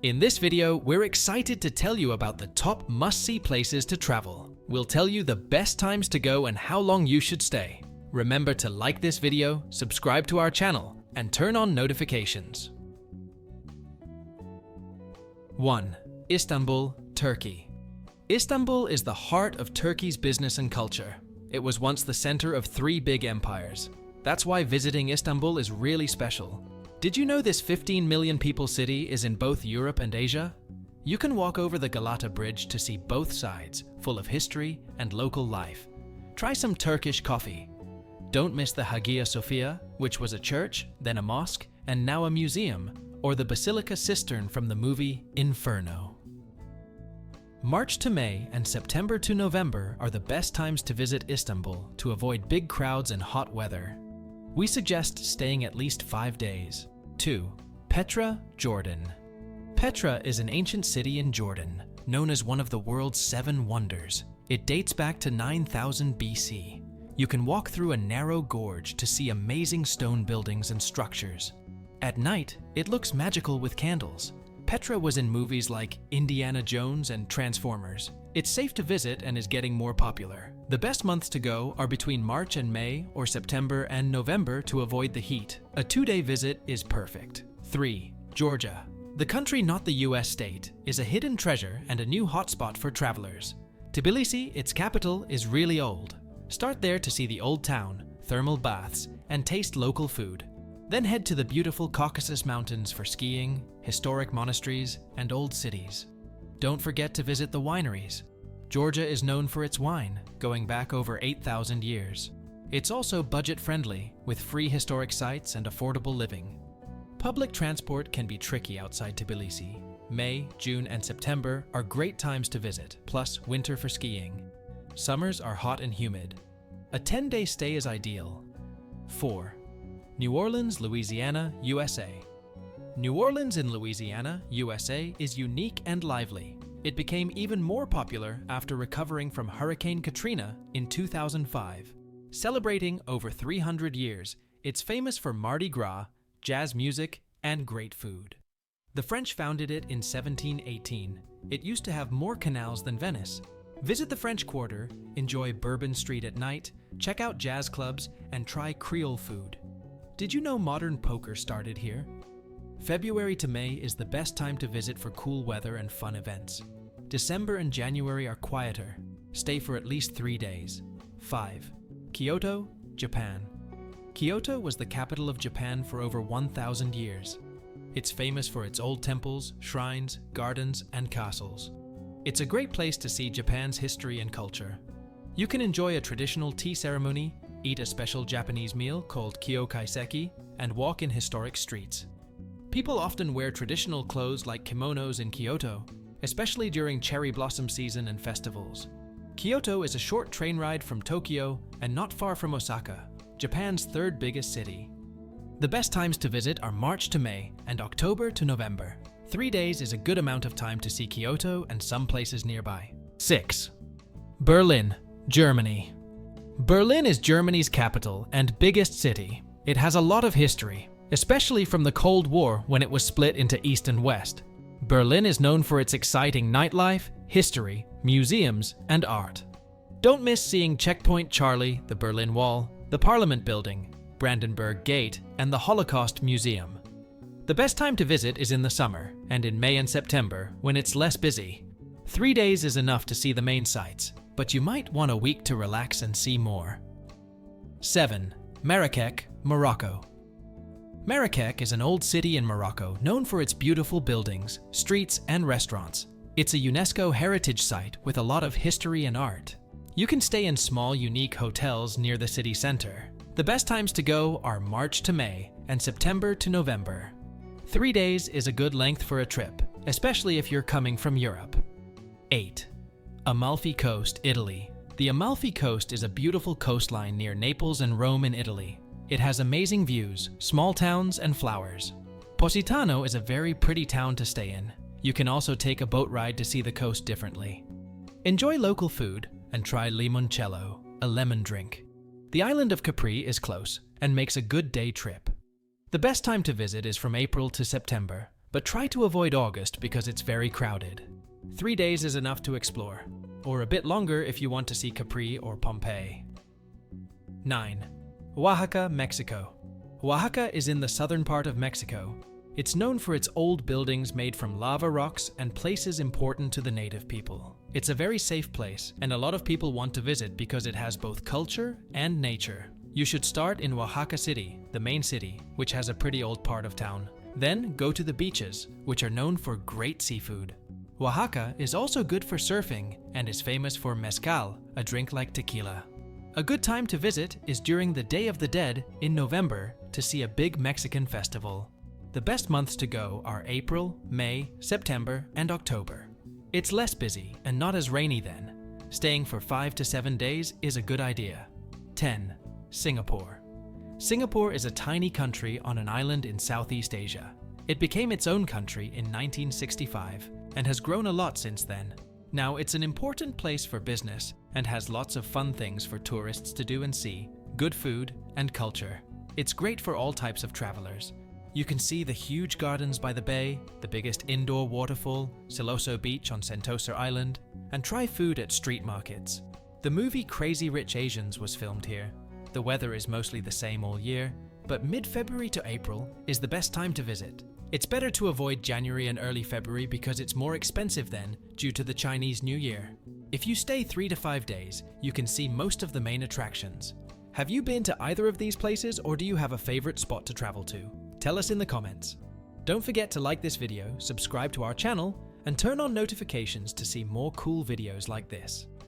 In this video, we're excited to tell you about the top must-see places to travel. We'll tell you the best times to go and how long you should stay. Remember to like this video, subscribe to our channel, and turn on notifications. 1. Istanbul, Turkey. Istanbul is the heart of Turkey's business and culture. It was once the center of 3 big empires. That's why visiting Istanbul is really special. Did you know this 15 million people city is in both Europe and Asia? You can walk over the Galata Bridge to see both sides, full of history and local life. Try some Turkish coffee. Don't miss the Hagia Sophia, which was a church, then a mosque, and now a museum, or the Basilica Cistern from the movie Inferno. March to May and September to November are the best times to visit Istanbul to avoid big crowds and hot weather. We suggest staying at least 5 days. 2. Petra Jordan. Petra is an ancient city in Jordan, known as one of the world's 7 wonders. It dates back to 9000 BC. You can walk through a narrow gorge to see amazing stone buildings and structures. At night, it looks magical with candles. Petra was in movies like Indiana Jones and Transformers. It's safe to visit and is getting more popular. The best months to go are between March and May or September and November to avoid the heat. A 2-day visit is perfect. 3. Georgia. The country, not the US state, is a hidden treasure and a new hotspot for travelers. Tbilisi, its capital, is really old. Start there to see the old town, thermal baths, and taste local food. Then head to the beautiful Caucasus Mountains for skiing, historic monasteries, and old cities. Don't forget to visit the wineries. Georgia is known for its wine, going back over 8,000 years. It's also budget-friendly, with free historic sites and affordable living. Public transport can be tricky outside Tbilisi. May, June, and September are great times to visit, plus winter for skiing. Summers are hot and humid. A 10-day stay is ideal. 4. New Orleans, Louisiana, USA. New Orleans in Louisiana, USA is unique and lively. It became even more popular after recovering from Hurricane Katrina in 2005. Celebrating over 300 years, it's famous for Mardi Gras, jazz music, and great food. The French founded it in 1718. It used to have more canals than Venice. Visit the French Quarter, enjoy Bourbon Street at night, check out jazz clubs, and try Creole food. Did you know modern poker started here? February to May is the best time to visit for cool weather and fun events. December and January are quieter. Stay for at least 3 days. 5. Kyoto, Japan. Kyoto was the capital of Japan for over 1,000 years. It's famous for its old temples, shrines, gardens, and castles. It's a great place to see Japan's history and culture. You can enjoy a traditional tea ceremony, eat a special Japanese meal called kyokaiseki, and walk in historic streets. People often wear traditional clothes like kimonos in Kyoto, especially during cherry blossom season and festivals. Kyoto is a short train ride from Tokyo and not far from Osaka, Japan's 3rd biggest city. The best times to visit are March to May and October to November. 3 days is a good amount of time to see Kyoto and some places nearby. 6. Berlin, Germany. Berlin is Germany's capital and biggest city. It has a lot of history, especially from the Cold War when it was split into East and West. Berlin is known for its exciting nightlife, history, museums, and art. Don't miss seeing Checkpoint Charlie, the Berlin Wall, the Parliament Building, Brandenburg Gate, and the Holocaust Museum. The best time to visit is in the summer, and in May and September, when it's less busy. 3 days is enough to see the main sites, but you might want a week to relax and see more. 7. Marrakesh, Morocco. Marrakech is an old city in Morocco known for its beautiful buildings, streets, and restaurants. It's a UNESCO heritage site with a lot of history and art. You can stay in small, unique hotels near the city center. The best times to go are March to May and September to November. 3 days is a good length for a trip, especially if you're coming from Europe. 8. Amalfi Coast, Italy. The Amalfi Coast is a beautiful coastline near Naples and Rome in Italy. It has amazing views, small towns, and flowers. Positano is a very pretty town to stay in. You can also take a boat ride to see the coast differently. Enjoy local food and try limoncello, a lemon drink. The island of Capri is close and makes a good day trip. The best time to visit is from April to September, but try to avoid August because it's very crowded. 3 days is enough to explore, or a bit longer if you want to see Capri or Pompeii. 9. Oaxaca, Mexico. Oaxaca is in the southern part of Mexico. It's known for its old buildings made from lava rocks and places important to the native people. It's a very safe place, and a lot of people want to visit because it has both culture and nature. You should start in Oaxaca City, the main city, which has a pretty old part of town. Then go to the beaches, which are known for great seafood. Oaxaca is also good for surfing and is famous for mezcal, a drink like tequila. A good time to visit is during the Day of the Dead in November to see a big Mexican festival. The best months to go are April, May, September, and October. It's less busy and not as rainy then. Staying for 5 to 7 days is a good idea. 10. Singapore. Singapore is a tiny country on an island in Southeast Asia. It became its own country in 1965 and has grown a lot since then. Now, it's an important place for business and has lots of fun things for tourists to do and see, good food, and culture. It's great for all types of travelers. You can see the huge gardens by the bay, the biggest indoor waterfall, Siloso Beach on Sentosa Island, and try food at street markets. The movie Crazy Rich Asians was filmed here. The weather is mostly the same all year, but mid-February to April is the best time to visit. It's better to avoid January and early February because it's more expensive then due to the Chinese New Year. If you stay 3 to 5 days, you can see most of the main attractions. Have you been to either of these places, or do you have a favorite spot to travel to? Tell us in the comments. Don't forget to like this video, subscribe to our channel, and turn on notifications to see more cool videos like this.